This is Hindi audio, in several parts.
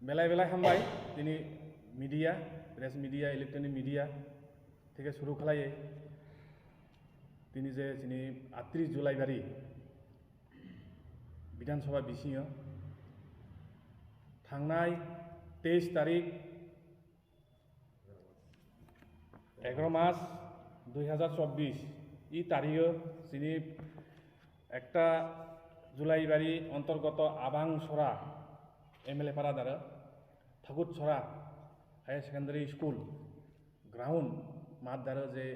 बेलाय बेलाय हामबाय दिनै media press media electronic media থেকে শুরু খালায়ে তিনি যে 38 जुलाई बारी विधानसभा बिसिङो थांनाय 23 तारिख 11 मार्च 2024 ই তারিখে যিনি একটা जुलाई बारी अंतर्गत आबां सरा एमएलए पारा दारा ठाकुर सरा हायर सेकेंडारी स्कूल ग्राउंड मात दारा जे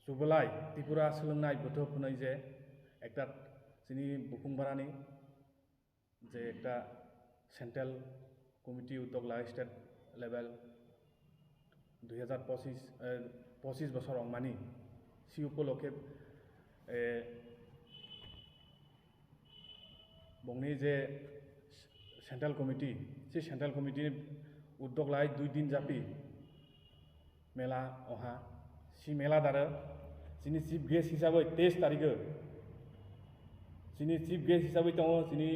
सुबलाय त्रिपुरा सोलोंनाय बोथोर फुनाय जे एकटा जोंनि बुकुंबारानि जे एकटा सेंट्रल कमिटी उद्योग लाय स्टेट लेवल 2025 बছर अंगमानी सि उपलक्षे बंगनी जे सेंट्रल कमिटी से सेंट्रल कमिटी उद्योग लाय 2 दिन जापि मेला अहा सि मेला दारा जोंनि चीफ गेस्ट हिसाबै 23 तारिखै जोंनि चीफ गेस्ट हिसाबै दङ जोंनि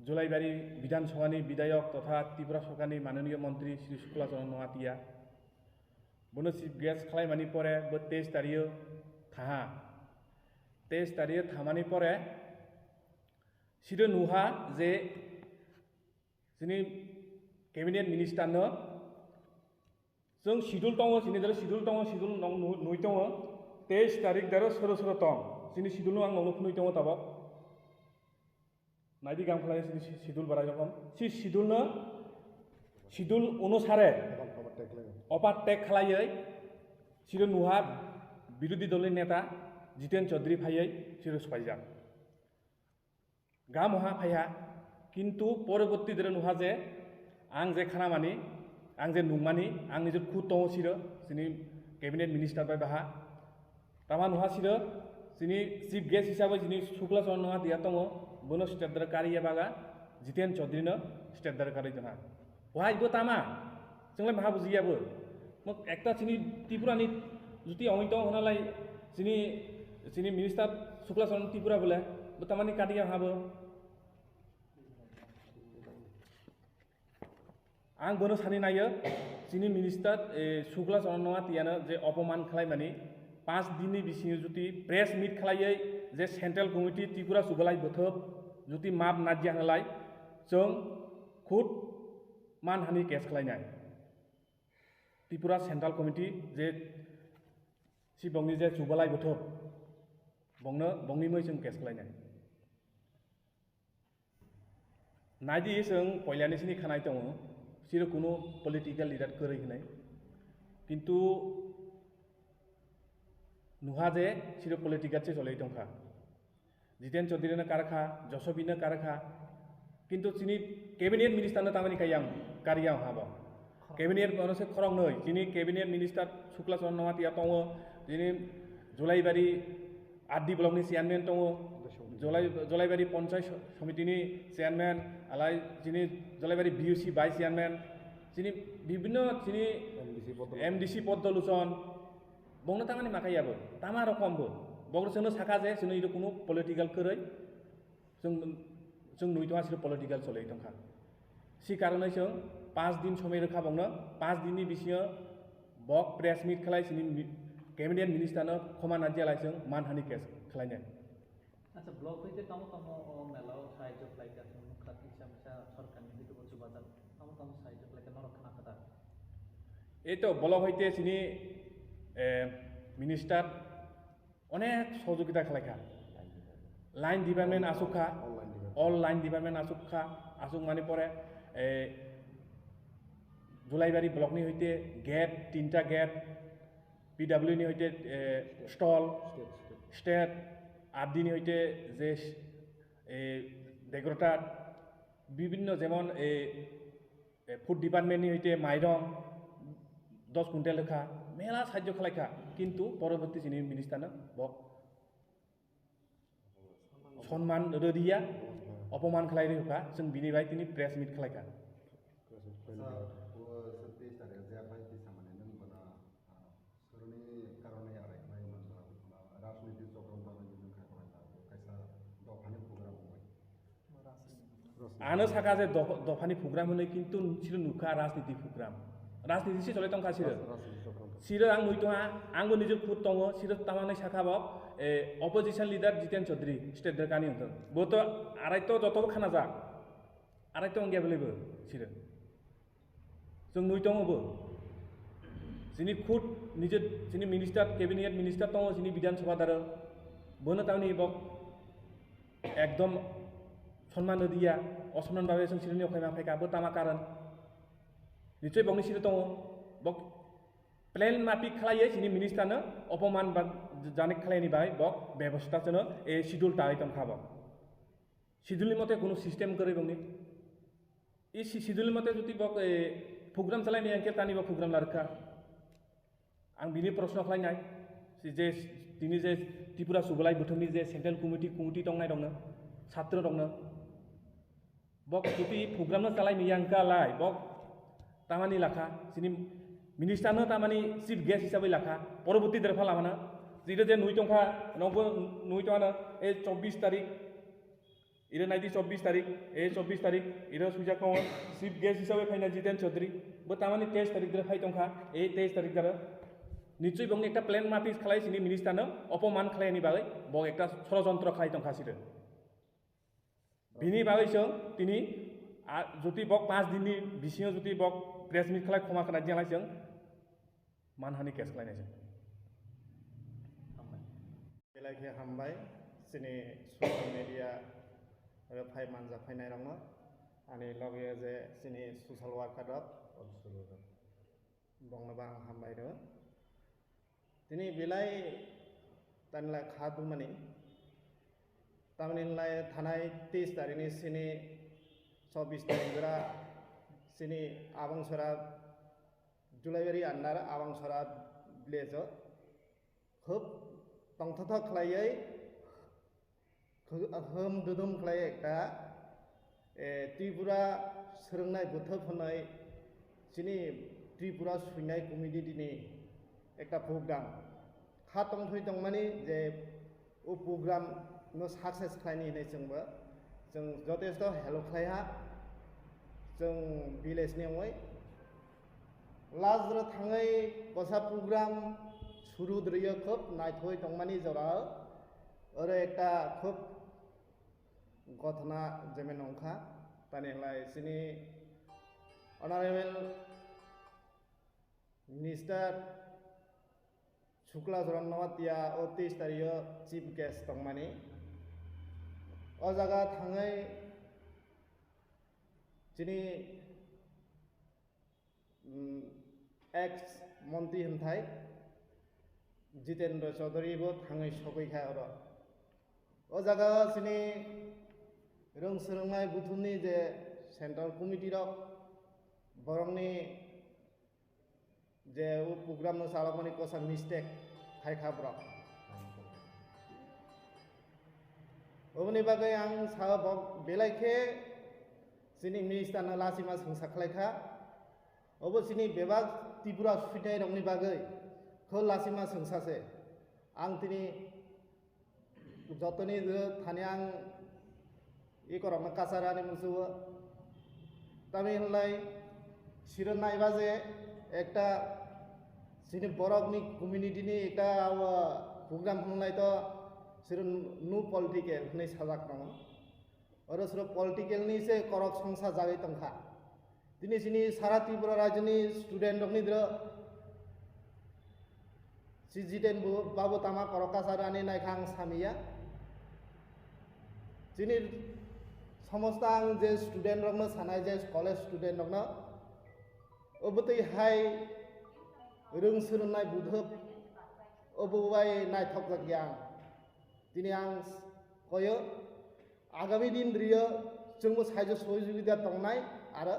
जुलाइबारि विधानसभानि विधायक तथा त्रिपुरा सरकारनि माननीय मंत्री श्री शुक्लाचरण नोआतिया बनो चीफ गेस्ट खालायमानि परे 23 तारिख थाहा 23 तारिख थामानि परे सिदो नुहा जे जोंनि कैबिनेट मिनिस्टार नो जों शिड्यूल दङ जोंनि दारा शिड्यूल दङ शिड्यूल नुइ दङ 23 तारिख दारा सोरो सोरो दं जोंनि शिड्यूल आं नंनो नुइ दङ ताबाव नायदि गां खालाय शिड्यूल बाराय रकम सि शिड्यूल अनुसारे ओभारटेक खालायै सिदो नुहा बिरोधी दलनि नेता जितेन चौधरी फायै सिरो सफायजा गाम हा फाया किन्तु परवर्ती दरे नुहा जे आं जे खानामानि आं जे नुमानि आं निजे खुद दङ सिरो जोंनि कैबिनेट मिनिस्टार बाय बाहा तामा नुहा सिरो जोंनि चीफ गेस्ट हिसाबै जोंनि शुक्लाचरण नोआ दिया दङ बनो स्टेट दरे कारिया बागा जितेन चौधरीनो स्टेट दरे कारि दङा वाइबो तामा जोंलाय माहा बुजियाबो मग एकटा जोंनि त्रिपुरानि जुति अमित होनालाय जोंनि मिनिस्टार शुक्लाचरण त्रिपुरा बोले तामानि काटिया हाबो आं बनो सानि नायो जोंनि मिनिस्टार शुक्लाचरण नोआतियानो जे अपमान खालायमानि 5 दिननि बिसिङै जुति प्रेस मिट खालायै जे सेंट्रल कमिटी त्रिपुरा सुबलाय बोथोब जुति माप नाजिया होलाय जों खुद मानहानि केस खालायनाय त्रिपुरा सेंट्रल कमिटी जे सि बंनि जे सुबलाय बोथोब बंनि मै जों केस खालायनाय नायदि जों पयलानिसिनि खानाय दङ सिरो कुनु पलिटिकल लिडार करै होनाय किन्तु नुहा जे सिरो पलिटिकल से चलै दंखा जितेन चौधरीनो कारखा जसबिनो कारखा किन्तु जोंनि कैबिनेट मिनिस्टारनो तामानि कारिया हाबा कैबिनेट से खरं नै जोंनि कैबिनेट मिनिस्टार शुक्लाचरण नोआतिया दङ जोंनि जुलाइबारि आदि ब्लकनि चेयारमेन दङ जुलाइबारि पंचायत समितिनि चेयारमेन आलाय जोंनि जुलाइबारि बिउसि भाइस चेयारमेन जोंनि विभिन्न जोंनि एमडिसि पद्मलोचन बंनो तामानि माखायाबो तामा रकमबो बंनो साखा जे जोंनो इदो कुनु पलिटिकल करै जों नुइ दङा सिरो पलिटिकल चलै दंखा सि कारणे जों 5 दिन समय रोखा बंनो 5 दिननि बिसिङो बक प्रेस मिट खालाय जोंनि कैबिनेट मिनिस्टारनो खमा नाजियालाय जों मानहानि केस खालायनाय अच्छा ब्लक হইতে তামো তামো মেলাও সাহায্য ফ্লাইট আছে মুখাত ইচ্ছা সরকারনি হইতে বলছো বাজার তামো তামো সাহায্য ফ্লাইট নরক্ষণা কথা এই তো ব্লক হইতে চিনি মিনিস্টার অনেক সহযোগিতা খালাইখা লাইন ডিপার্টমেন্ট আসুখা অল লাইন ডিপার্টমেন্ট আসুখা আসুক মানে পরে जुलाइबारि ब्लकनि हইতে गेट 3टा गेट पिडब्लिउ नि हইতে स्टल स्टेट आदिनि हইতে जे डेग्रटा विभिन्न जेमन फुड डिपार्टमेंटनि हইতে माइरं 10 कुंटेल लेखा मेला साहाय्य खालायखा किन्तु परवर्ती जोंनि मिनिस्टारनो बक सन्मान रदिया अपमान खालाय रखा जों बिनि बाय तिनि प्रेस मिट खालायखा आनो साका जे दफानि प्रग्राम होनो किन्तु सिरो नुखा राजनीति प्रग्राम राजनीति से चले तंखा सिरो आं नुइतोहा आंबो निजे खुद दङ सिरो तामानै साखाबो opposition leader Jiten Chaudhary state देरकानि होनदों बोतो आरायत जतबो खाना जा आरायत अंगेबलेबो सिरो जों नुइतोंबो जिनि खुद निजे जिनि मिनिस्टार कैबिनेट मिनिस्टार दङ जिनि विधानसभा दारो बोनो तावनि बक एकदम सम्मान दिया असम्मान भावे जों सिरोनि अखाय माफायका बो तामा कारण निश्चय बंनि सिरो दङ बक प्लेन मापि खालायो जिनि मिनिस्टारनो अपमान बा जाने खालायनि बाय बक व्यवस्था जनो ए शिड्यूल ताय तम खाबो शिड्यूलनि मते कोनो सिस्टेम करे बंनि ए शिड्यूलनि मते जुदि बक प्रोग्राम चलायनि अंके तानि बक प्रोग्राम लारखा आं बिनि प्रश्न खालायनाय जे दिनै जे त्रिपुरा सुबलाय बुथुमनि जे सेन्ट्रेल कमिटि दंनाय दंनो छात्र दंनो बक जुदि प्रोग्रामनो चलायनि अंकालाय बक तामानि लाखा जिनि मिनिस्टारनो तामानि चीफ गेस्ट हिसाबै लाखा परबर्ती देरफा लामाना जिरो जे नुइतंखा नंबो नुइतोआनो ए 24 तारिख इरो नाइदि 24 तारिख ए 24 तारिख इरो सुजा को चीफ गेस्ट हिसाबै फाइना जितेन चौधरी बो तामानि 23 तारिख दर फाइतंखा ए 23 तारिख दर निश्चय बंनि एकटा प्लेन मापि खालाय सिनि मिनिस्टारनो अपमान खालायनि बागै बक एकटा षड़यंत्र खालायतंखा सिरो बिनि बागै जों तिनि जुदि बक 5 दिननि बिसिङाव जुदि बक प्रेस मिट खालाय खमा खानाय दियालाय जों मानहानि केस खालायनाय जों बेलायखे हामबाय सिनि ससियेल मिडिया आरो फाइ मानजा फाइनाय दङ आंनि लगे जे सिनि ससियेल वार्कार दंनोबा आं हामबाय दङ दिनै बेलाय तानला खादु माने तामनिलाय थानाय 23 तारिखनि सिनि 24 तारिखरा सिनि आबंसरा जुलाइबारि आन्दार आबंसरा विलेज खोब तंथथ खलायै होम दुदुम खलाय एकटा त्रिपुरा सोलोंनाय बोथोर होनाय सिनि त्रिपुरा सुइनाय कमिटि दिनै एकटा प्रोग्राम खा तंथै दं माने जे ओ प्रोग्राम नो सक्सेस खालायनि होनाय जों जथेस्थ हेल्प खालायहा जों विलेजनि आवै लाजर थाङै कसा प्रोग्राम शुरू द्रियो खोब नायथय दंमानि जरा ओरै एकटा खोब घटना जेमे नंखा तानिलाय सिनि अनारेबल मिनिस्टार शुक्ला चरण नवातिया 23 तारिख चीफ गेस्ट दंमानि ओ जागा थाङै जिनि एक्स मन्त्री होनथाय जितेन्द्र चौधरीबो थाङै सफैखा अर ओ जागा सिनि रों सोलोंनाय बुथुमनि जे सेन्ट्रेल कमिटि रक बरंनि जे ओ प्रोग्राम नो सालामानि कोसा मिस्टेक खायखाब्रा ओबनि बागै आं साबक बेलायखे सिनि मिनिस्टारनो लासिमा सोंसाखलायखा अब सिनि बेबाग त्रिपुरा सुइनाय रंनि बागै खो लासिमा सोंसासे आं तिनि जतनि थाने आं इ करमना कासारानि मुसुव तामि हनलाय सिरो नायबा जे एकटा सिनि बरकनि कमिउनिटिनि एकटा प्रोग्राम हनलाय तो सिरो नु पॉलिटिकल नै साजाक दङ आरो सिरो पॉलिटिकलनि से करक संसा जागै तंखा दिनै सिनि सारा त्रिपुरा राज्यनि स्टुडेन्ट रकनि द्र सिजिटेन बाबु तामा करका सारानि नायखां सामिया जिनि समस्त आं जे स्टुडेन्ट रकनो सानाय जे कलेज स्टुडेन्ट रकनो अबतै हाय रों सोलोंनाय बुधब अबवाय नायथक जागिया दिनै आं कयो आगामी दिन द्रियो जोंबो साइज सहयोगिता दंनाय आरो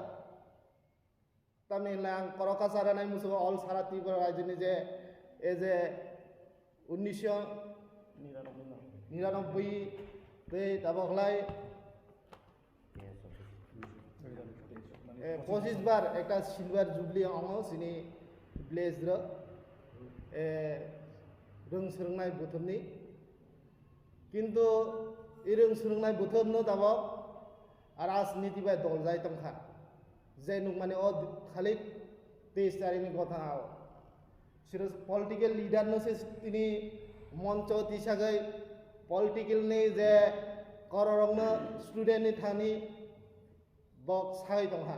तामिलनाडु आं करका सारानाय मुसु अल सारा त्रिपुरा राज्यनि जे एज ए 1999 बे दाबखलाय 25 बार एकटा सिलभार जुबली आङो सिनि विलेज र रों सोलोंनाय बोथोरनि किन्तु इ रों सोलोंनाय बोथोरनो दाबो राजनीति बाय दल जाय तंखा जे नुक माने ओ खाली 23 तारिखनि घटनाव सिरो पॉलिटिकल लीडर नो से तिनी मंच तिसागै पॉलिटिकल नि जे कररंनो स्टूडेंट नि थानी बक साय तंहा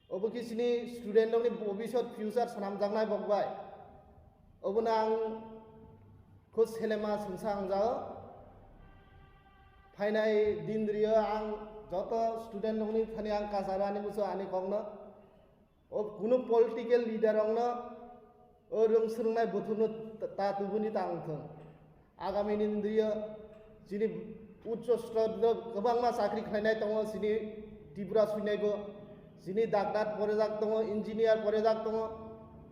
ओबो किसिनि स्टूडेंट नि भविष्यत फ्यूचर सनाम जांनाय बकबाय ओबोना आं खुद सेलेमा संसां जाओ फाइनाय दिनद्रियो आं जत स्टूडेंट नि थानी आं कासारानि मुसो आनि कगनो ओ कुनु पॉलिटिकल लीडर अंगनो ओ रों सोलोंनाय बुथुमनो तातुबुनि तांथों आगामी दिनद्रियो जिनि उच्च स्तर गोबां मा साख्रि खायनाय दङ सिनि त्रिपुरा सुइनायबो जिनि डाक्टर फरायजाक दङ इन्जिनियार फरायजाक दङ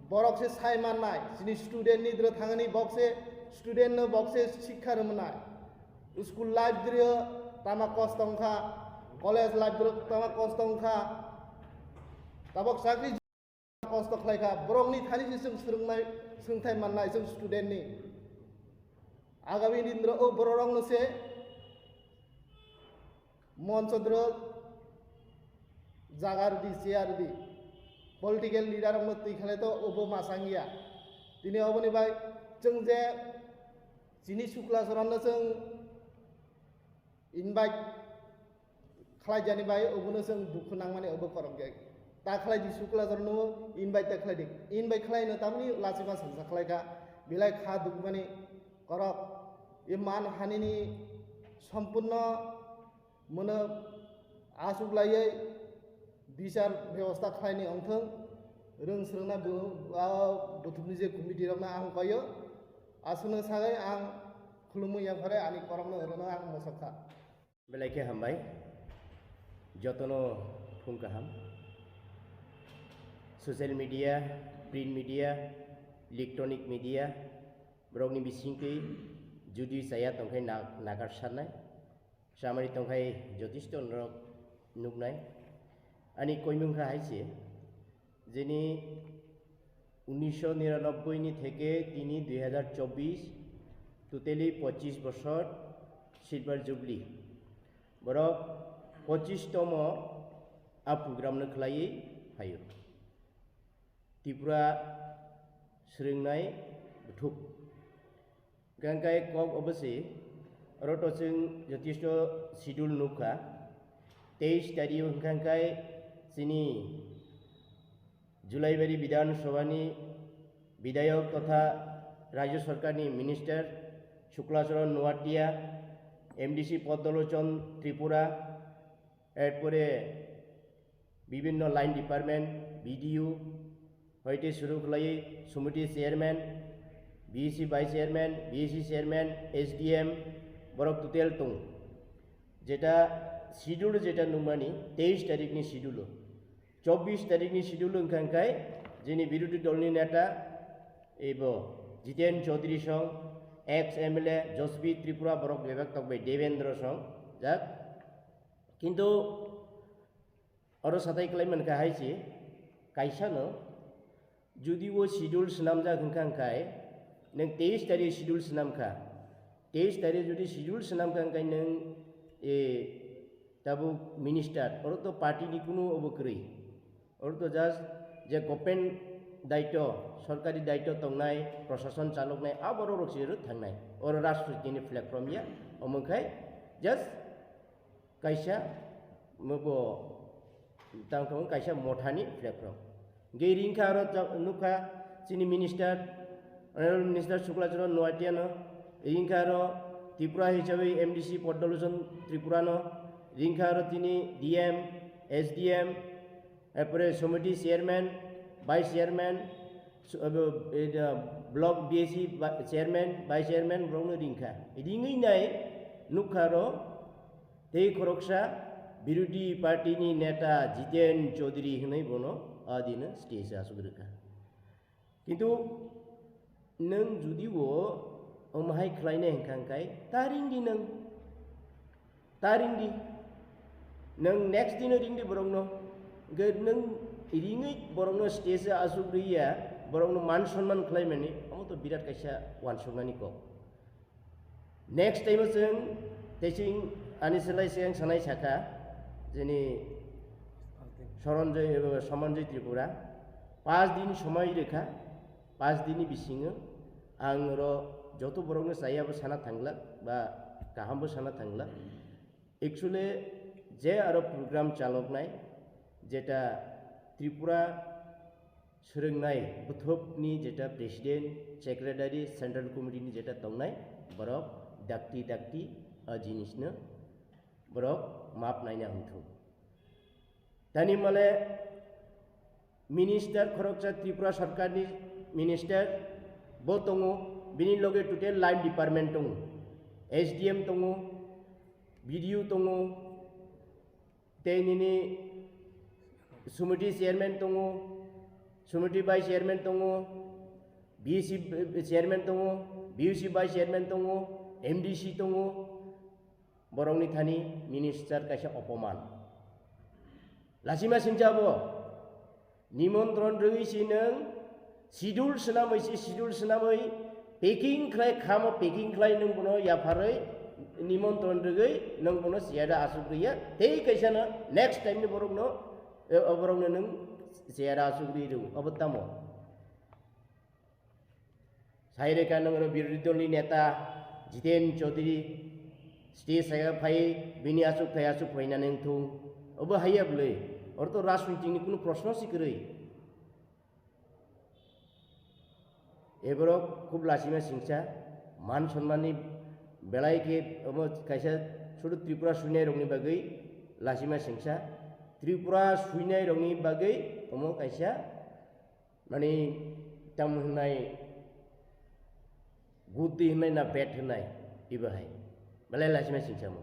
बरक से साय माननाय जिनि स्टूडेंट नि द्र थांगनि बक्से स्टूडेंट नो बक्से शिक्षा रमनाय स्कूल लाइफ द्रियो तामा कस्तंखा कॉलेज लाइफ द्र तामा कस्तंखा ताबक साख्रि कस्त खलायखा बरकनि थानि जों सोलोंनाय सोंथाय माननाय जों स्टूडेंट नि आगामी दिन द्र ओ बररंनो से मंचद्र जागार दी शेयर दी पॉलिटिकल लीडर अंगनो तैखाले तो ओबो मासांगिया दिनै अबनि बाय जों जे जिनि सुक्ला सरनो जों इनभाइट खालायजानि बाय ओबनो जों दुखु नांमाने ओबो करमगे ता खालाय दि सुक्ला सरनो इनभाइट ता खालाय दि इनभाइट खालायनो तामनि लासिमा संसा खालायगा बिलाय खा दुखमानि करक ए मान हानिनि सम्पूर्ण मनो आसुग्लायै बिचार व्यवस्था खालायनि अंथों रों सोलोंना बुथुमनि जे कमिटि रंना आं कयो आसुनो सागै आं खुलुमो याफारे आनि करमनो ओरनो आं मसखा बेलायके हामबाय जतनो फुंकाहाम social media print media electronic media ब्रगनि बिसिंकै जुदि साया तंखाय नागारसारनाय सामारि तंखाय जथेष्ट नुनाय आणि कयमुंखा हाइसे जेनि 1999 नि থেকে তিনি 2024 টোটালি 25 বছর सिल्वर जुबली बरक 25तम आ प्रोग्राम नो खलायै फायो त्रिपुरा सोलोंनाय बुथुम गांगाय कक अबसे रटोजों जथेष्ट शिड्यूल नुखा 23 तारिख हंखांखाय जिनि जुलाइबारी विधानसभानि विधायक तथा राज्य सरकारनि मिनिस्टार शुक्लाचरण नोवाटिया एमडीसी पद्मलोचन त्रिपुरा एरपरे विभिन्न लाइन डिपार्टमेंट बीडीओ हयते शुरू खलायै समिति chairman BSc vice chairman BSc chairman SDM बरक टोटेल दं जेटा शिड्यूल जेटा नुमानी 23 तारिखनि शिड्यूल 24 तारिखनि शिड्यूल ओंखांखाय जोंनि बिरोधी दलनि नेता एबो जितेन चौधरी सं एक्स एमएलए जसबी त्रिपुरा बरक विभाग तकबाय देवेंद्र सं जाक किन्तु और साथाय खलाय मोनखा हायसि कायसानो जुदि वो शिड्यूल सनामजा ओंखांखाय नों 23 तारिख शिड्यूल सनामखा 23 तारिख जुदि शिड्यूल सनामखांखाय नों ए ताबु मिनिस्टार और तो पार्टी नि कुनु अबक्रै और तो जस्ट जे गभर्नमेंट दायित्व सरकारी दायित्व तंनाय प्रशासन चालकनाय आबर रक्सिर थांनाय और राष्ट्रपतिनि प्लेटफर्म या अमखाय जस्ट कायसा मबो तांखौ कायसा मथानि प्लेटफर्म गेरिंखा और नुखा चिनि मिनिस्टार अनारेबल मिनिस्टार शुक्लाचरण नोवाटियानो रिंखा और त्रिपुरा हिसाबै एमडीसी पद्मलोचन त्रिपुरानो रिंखा और तिनी डीएम एसडीएम एरपरे समिति chairman vice chairman block BSC chairman vice chairman ब्रौनो रिंखा रिंगै नाय नुखारो ते खरकसा विरोधी पार्टी नेता जितेन चौधरी होननाय बनो आदिनो स्टेज आसुग्रोखा किन्तु नों जुदि वो अमहाय खलायनाय हेंखांखाय तारिंदि नों नेक्स्ट दिन रिंदि बरंनो नों रिङै बरंनो स्टेज आसुग्रैया बरंनो मान सन्मान खलायमानि अमतो बिराट कायसा वानसुंनानि को नेक्स्ट टाइम जों तेसिं आनि सोलाय सिगां सानाय साखा जोंनि समन्जय त्रिपुरा 5 दिन समय रेखा 5 दिन बिसिङो आं जत बरंनो सायाबो साना थांला बा गाहामबो साना थांला एक्चुअली जे आरो प्रोग्राम चालकनाय जेटा त्रिपुरा सोलोंनाय बुथुबनि जेटा प्रेसिडेंट सेक्रेटारि सेंट्रल कमिटिनि जेटा दंनाय बरक दाक्ति जिनिसनो बरक माप नायना हंथु दानि माले मिनिस्टार खरकसा त्रिपुरा सरकारनि मिनिस्टार बो दङ बिनि लगे टोटेल लाइन डिपार्टमेंट दङ एसडीएम दङ बीडीओ दङ तेनिनि समिति चेयरमैन दङ समिति वाइस चेयरमैन दङ बीसी चेयरमैन दङ बीयूसी वाइस चेयरमैन दङ एमडीसी दङ बरंनि थानि मिनिस्टार कायसा अपमान लासिमा सिंजाबो निमंत्रण रङिसि नों शिड्यूल सोनामै पेकिं खालाय खामो पेकिं खालाय नों बनो याफारै निमंत्रण रगै नों बनो सियादा आसुग्रिया ते कैसाना नेक्स्ट टाइम नि बरंनो नों सियादा आसुग्रि रौ अबतामो साइरेका नों विरोधी दलनि नेता जितेन चौधरी स्टेज साया फाय बिनि आसुग फैना नों थौ अब हायाबलै और तो राजनीतिनि कुनु प्रश्न सिकरै एबारो खूब लासिमा सिंसा मान सम्माननि बेलाय के अब कैसा छोटो त्रिपुरा सुइनाय रंनि बागै लासिमा सिंसा त्रिपुरा सुइनाय रंनि बागै अमो कैसा माने ताम होनाय गुद्दि होनाय ना बेट होनाय इबाहाय बेलाय लासिमा सिंसा मो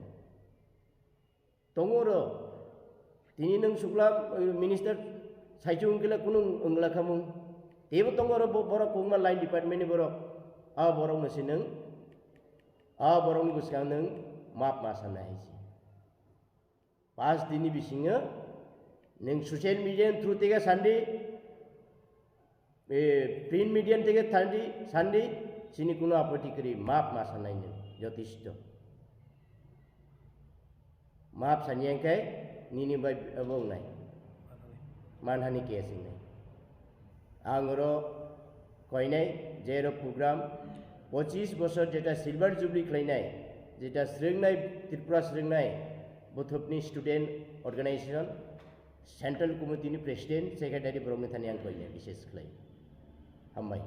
दङरो तिनि नों सुक्ला मिनिस्टार साइचु उनकेला कुनु अंगला खामु तेबो दङरो बरक कुमा लाइन डिपार्टमेंट नि बरक आ बरक नसे नों आ बरक नि गुसका नों माप मासाना हायसि 5 दिननि बिसिङो नों ससियेल मीडिया थ्रु तेगा सान्डे प्रिंट मीडिया तेगा सान्डे सिनि कुनु आपत्ति करी माप मासानाय नों यथेष्ट माप सानियांखाय निनि बाय बुंनाय मानहानि केस होननाय आंरो कयनाय जेरो प्रोग्राम 25 बोसोर जेटा सिल्वर जुबली खालायनाय जेटा स्रोंनाय त्रिपुरा स्रोंनाय बुथुबनि स्टूडेंट ऑर्गेनाइजेशन सेंट्रल कमिटिनि प्रेसिडेंट सेक्रेटारि ब्रह्म थानि आं कयनाय विशेष खालाय हामबाय।